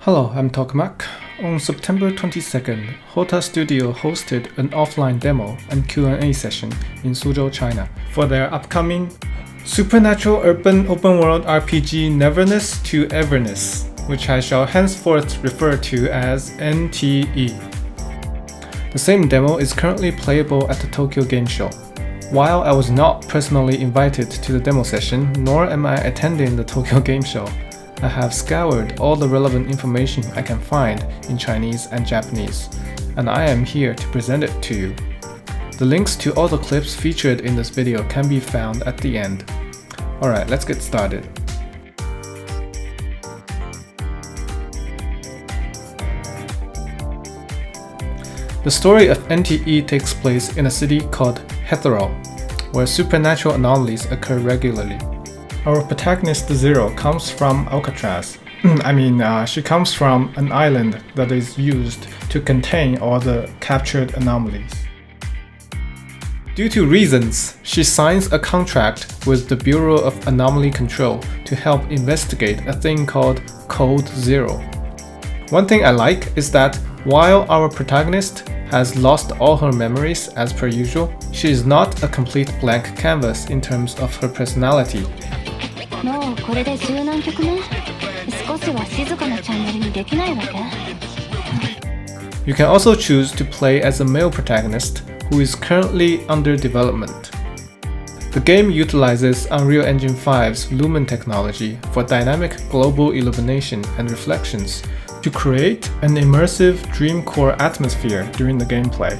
Hello, I'm Toka-MK. On September 22nd, Hota Studio hosted an offline demo and Q&A session in Suzhou, China for their upcoming supernatural urban open-world RPG Neverness to Everness, which I shall henceforth refer to as NTE. The same demo is currently playable at the Tokyo Game Show. While I was not personally invited to the demo session, nor am I attending the Tokyo Game Show, I have scoured all the relevant information I can find in Chinese and Japanese, and I am here to present it to you. The links to all the clips featured in this video can be found at the end. Alright, let's get started. The story of NTE takes place in a city called Hetero, where supernatural anomalies occur regularly. Our protagonist Zero comes from Alcatraz. She comes from an island that is used to contain all the captured anomalies. Due to reasons, she signs a contract with the Bureau of Anomaly Control to help investigate a thing called Code Zero. One thing I like is that while our protagonist has lost all her memories as per usual, she is not a complete blank canvas in terms of her personality. You can also choose to play as a male protagonist who is currently under development. The game utilizes Unreal Engine 5's Lumen technology for dynamic global illumination and reflections to create an immersive dreamcore atmosphere during the gameplay.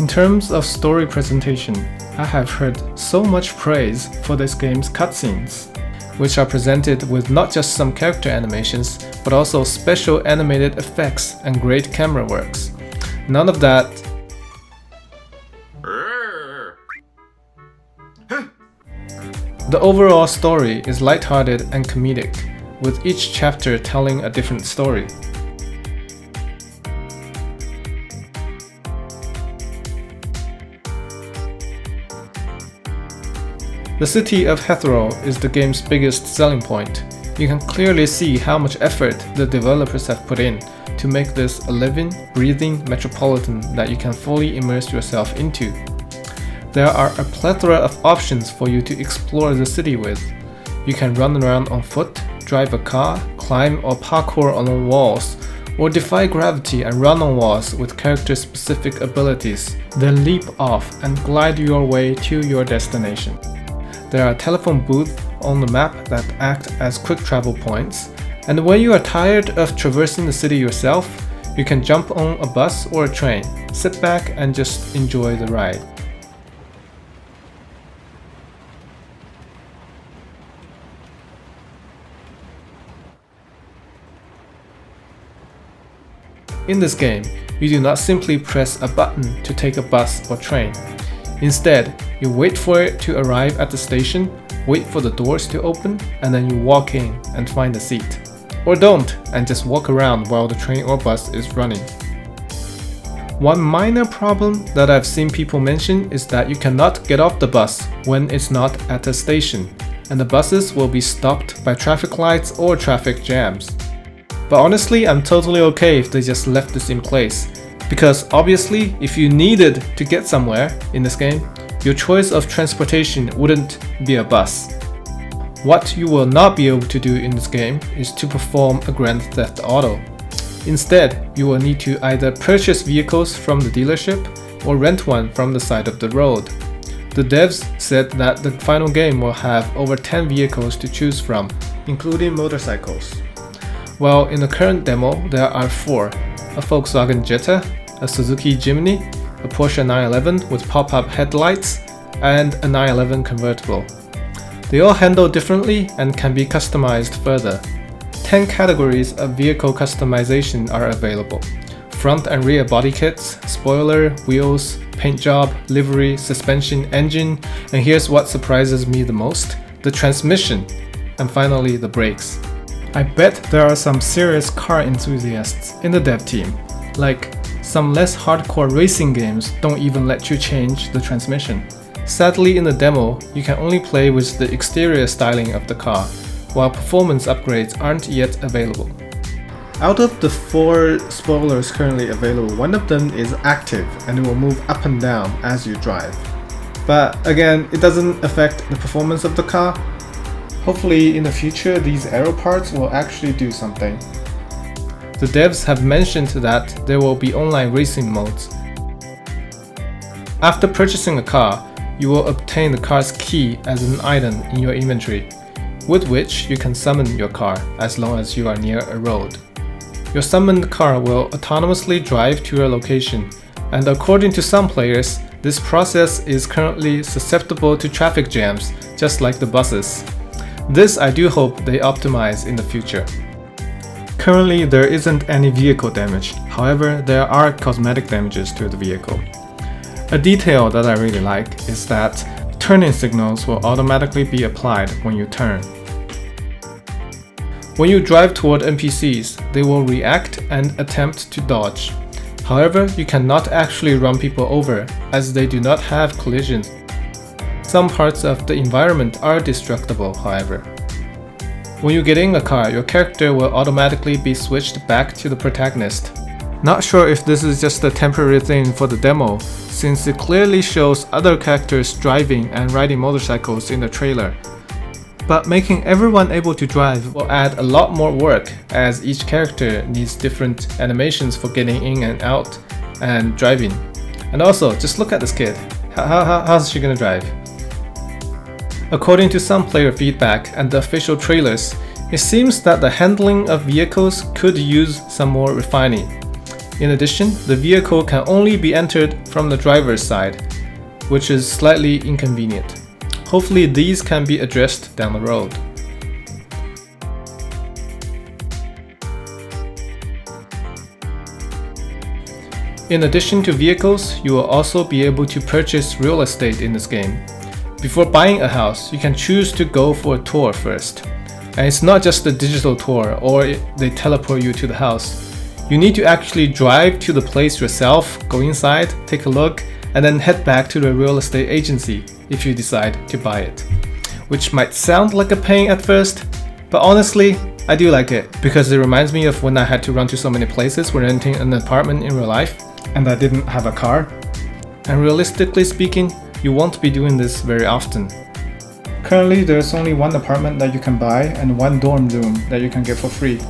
In terms of story presentation, I have heard so much praise for this game's cutscenes, which are presented with not just some character animations, but also special animated effects and great camera works. None of that. The overall story is lighthearted and comedic, with each chapter telling a different story. The city of Hetero is the game's biggest selling point. You can clearly see how much effort the developers have put in to make this a living, breathing metropolitan that you can fully immerse yourself into. There are a plethora of options for you to explore the city with. You can run around on foot, drive a car, climb or parkour on walls, or defy gravity and run on walls with character-specific abilities, then leap off and glide your way to your destination. There are telephone booths on the map that act as quick travel points, and when you are tired of traversing the city yourself, you can jump on a bus or a train, sit back and just enjoy the ride. In this game, you do not simply press a button to take a bus or train. Instead, you wait for it to arrive at the station, wait for the doors to open, and then you walk in and find a seat. Or don't, and just walk around while the train or bus is running. One minor problem that I've seen people mention is that you cannot get off the bus when it's not at a station, and the buses will be stopped by traffic lights or traffic jams. But honestly, I'm totally okay if they just left this in place, because obviously, if you needed to get somewhere in this game, your choice of transportation wouldn't be a bus. What you will not be able to do in this game is to perform a Grand Theft Auto. Instead, you will need to either purchase vehicles from the dealership or rent one from the side of the road. The devs said that the final game will have over 10 vehicles to choose from, including motorcycles. Well, in the current demo, there are 4. A Volkswagen Jetta, a Suzuki Jimny, a Porsche 911 with pop-up headlights, and a 911 convertible. They all handle differently and can be customized further. 10 categories of vehicle customization are available: front and rear body kits, spoiler, wheels, paint job, livery, suspension, engine, and here's what surprises me the most: the transmission, and finally the brakes. I bet there are some serious car enthusiasts in the dev team. Like, some less hardcore racing games don't even let you change the transmission. Sadly, in the demo, you can only play with the exterior styling of the car, while performance upgrades aren't yet available. Out of the 4 spoilers currently available, one of them is active and it will move up and down as you drive. But again, it doesn't affect the performance of the car. Hopefully in the future these aero parts will actually do something. The devs have mentioned that there will be online racing modes. After purchasing a car, you will obtain the car's key as an item in your inventory, with which you can summon your car as long as you are near a road. Your summoned car will autonomously drive to your location, and according to some players, this process is currently susceptible to traffic jams, just like the buses. This I do hope they optimize in the future. Currently there isn't any vehicle damage, however there are cosmetic damages to the vehicle. A detail that I really like is that turning signals will automatically be applied when you turn. When you drive toward NPCs, they will react and attempt to dodge. However, you cannot actually run people over, as they do not have collisions. Some parts of the environment are destructible, however. When you get in a car, your character will automatically be switched back to the protagonist. Not sure if this is just a temporary thing for the demo, since it clearly shows other characters driving and riding motorcycles in the trailer. But making everyone able to drive will add a lot more work, as each character needs different animations for getting in and out and driving. And also, just look at this kid. How's she gonna drive? According to some player feedback and the official trailers, it seems that the handling of vehicles could use some more refining. In addition, the vehicle can only be entered from the driver's side, which is slightly inconvenient. Hopefully these can be addressed down the road. In addition to vehicles, you will also be able to purchase real estate in this game. Before buying a house, you can choose to go for a tour first. And it's not just a digital tour or they teleport you to the house. You need to actually drive to the place yourself, go inside, take a look, and then head back to the real estate agency if you decide to buy it. Which might sound like a pain at first, but honestly, I do like it because it reminds me of when I had to run to so many places when renting an apartment in real life and I didn't have a car. And realistically speaking, you won't be doing this very often. Currently, there's only one apartment that you can buy and one dorm room that you can get for free.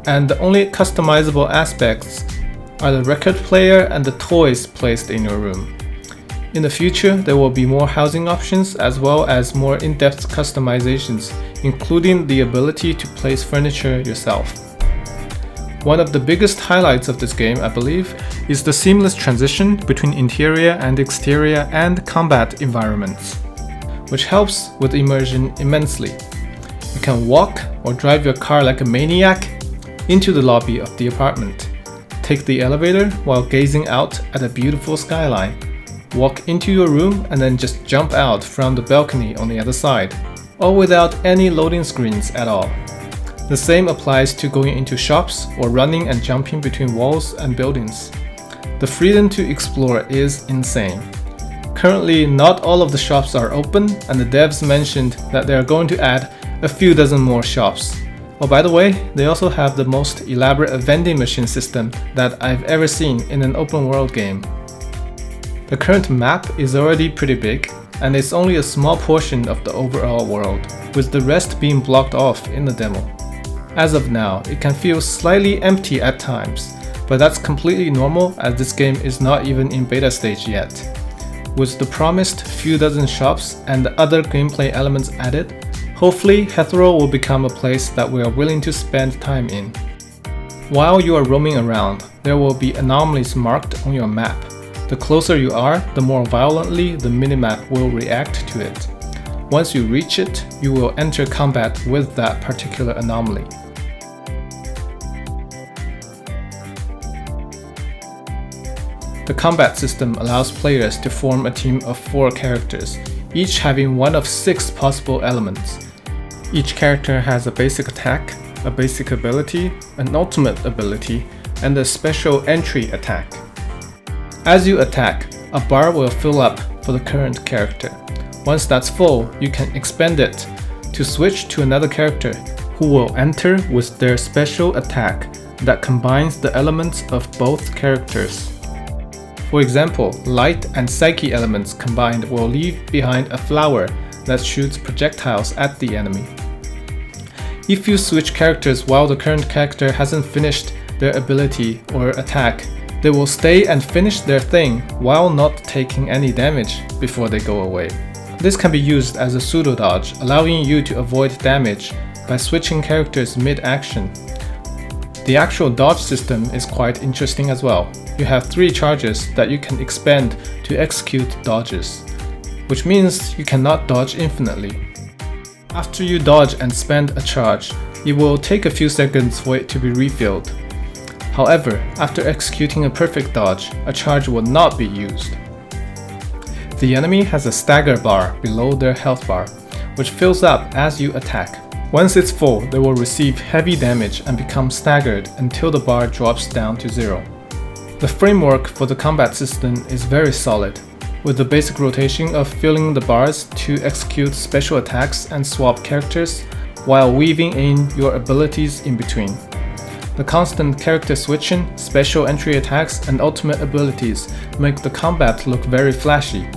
And the only customizable aspects are the record player and the toys placed in your room. In the future, there will be more housing options as well as more in-depth customizations, including the ability to place furniture yourself. One of the biggest highlights of this game, I believe, is the seamless transition between interior and exterior and combat environments, which helps with immersion immensely. You can walk or drive your car like a maniac into the lobby of the apartment, take the elevator while gazing out at a beautiful skyline, walk into your room and then just jump out from the balcony on the other side, all without any loading screens at all. The same applies to going into shops or running and jumping between walls and buildings. The freedom to explore is insane. Currently, not all of the shops are open, and the devs mentioned that they are going to add a few dozen more shops. Oh, by the way, they also have the most elaborate vending machine system that I've ever seen in an open world game. The current map is already pretty big, and it's only a small portion of the overall world, with the rest being blocked off in the demo. As of now, it can feel slightly empty at times, but that's completely normal as this game is not even in beta stage yet. With the promised few dozen shops and the other gameplay elements added, hopefully Hetero will become a place that we are willing to spend time in. While you are roaming around, there will be anomalies marked on your map. The closer you are, the more violently the minimap will react to it. Once you reach it, you will enter combat with that particular anomaly. The combat system allows players to form a team of 4 characters, each having one of 6 possible elements. Each character has a basic attack, a basic ability, an ultimate ability, and a special entry attack. As you attack, a bar will fill up for the current character. Once that's full, you can expand it to switch to another character who will enter with their special attack, that combines the elements of both characters. For example, light and psyche elements combined will leave behind a flower that shoots projectiles at the enemy. If you switch characters while the current character hasn't finished their ability or attack, they will stay and finish their thing while not taking any damage before they go away. This can be used as a pseudo dodge, allowing you to avoid damage by switching characters mid-action. The actual dodge system is quite interesting as well. You have 3 charges that you can expend to execute dodges, which means you cannot dodge infinitely. After you dodge and spend a charge, it will take a few seconds for it to be refilled. However, after executing a perfect dodge, a charge will not be used. The enemy has a stagger bar below their health bar, which fills up as you attack. Once it's full, they will receive heavy damage and become staggered until the bar drops down to 0. The framework for the combat system is very solid, with the basic rotation of filling the bars to execute special attacks and swap characters while weaving in your abilities in between. The constant character switching, special entry attacks, and ultimate abilities make the combat look very flashy.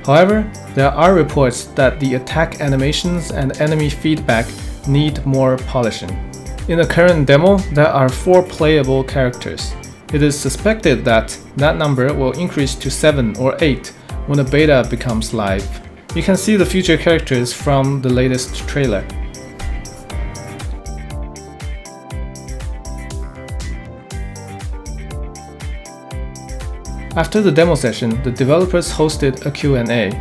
However, there are reports that the attack animations and enemy feedback need more polishing. In the current demo, there are 4 playable characters. It is suspected that number will increase to 7 or 8 when the beta becomes live. You can see the future characters from the latest trailer. After the demo session, the developers hosted a Q&A,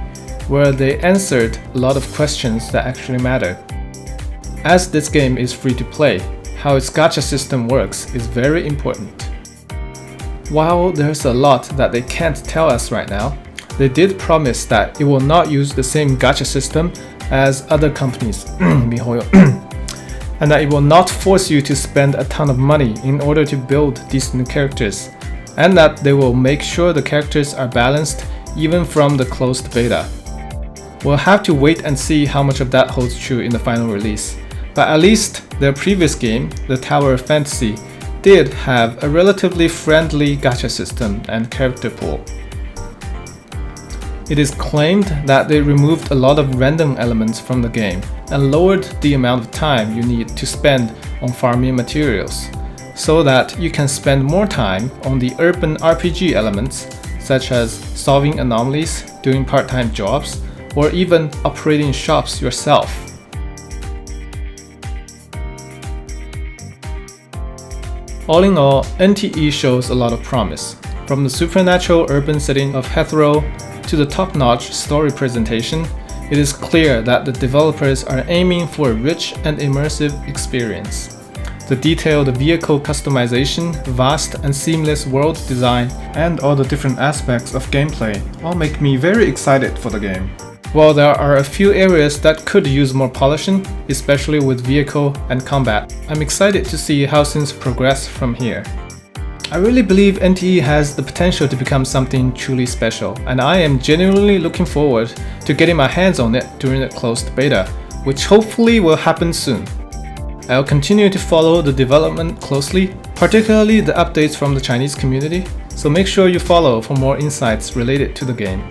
where they answered a lot of questions that actually matter. As this game is free to play, how its gacha system works is very important. While there's a lot that they can't tell us right now, they did promise that it will not use the same gacha system as other companies, and that it will not force you to spend a ton of money in order to build decent characters, and that they will make sure the characters are balanced even from the closed beta. We'll have to wait and see how much of that holds true in the final release, but at least their previous game, the Tower of Fantasy, did have a relatively friendly gacha system and character pool. It is claimed that they removed a lot of random elements from the game and lowered the amount of time you need to spend on farming materials, so that you can spend more time on the urban RPG elements, such as solving anomalies, doing part-time jobs, or even operating shops yourself. All in all, NTE shows a lot of promise. From the supernatural urban setting of Hetero to the top-notch story presentation, it is clear that the developers are aiming for a rich and immersive experience. The detailed vehicle customization, vast and seamless world design, and all the different aspects of gameplay all make me very excited for the game. While there are a few areas that could use more polishing, especially with vehicle and combat, I'm excited to see how things progress from here. I really believe NTE has the potential to become something truly special, and I am genuinely looking forward to getting my hands on it during the closed beta, which hopefully will happen soon. I'll continue to follow the development closely, particularly the updates from the Chinese community, so make sure you follow for more insights related to the game.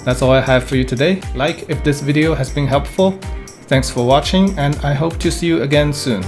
That's all I have for you today. Like if this video has been helpful. Thanks for watching, and I hope to see you again soon.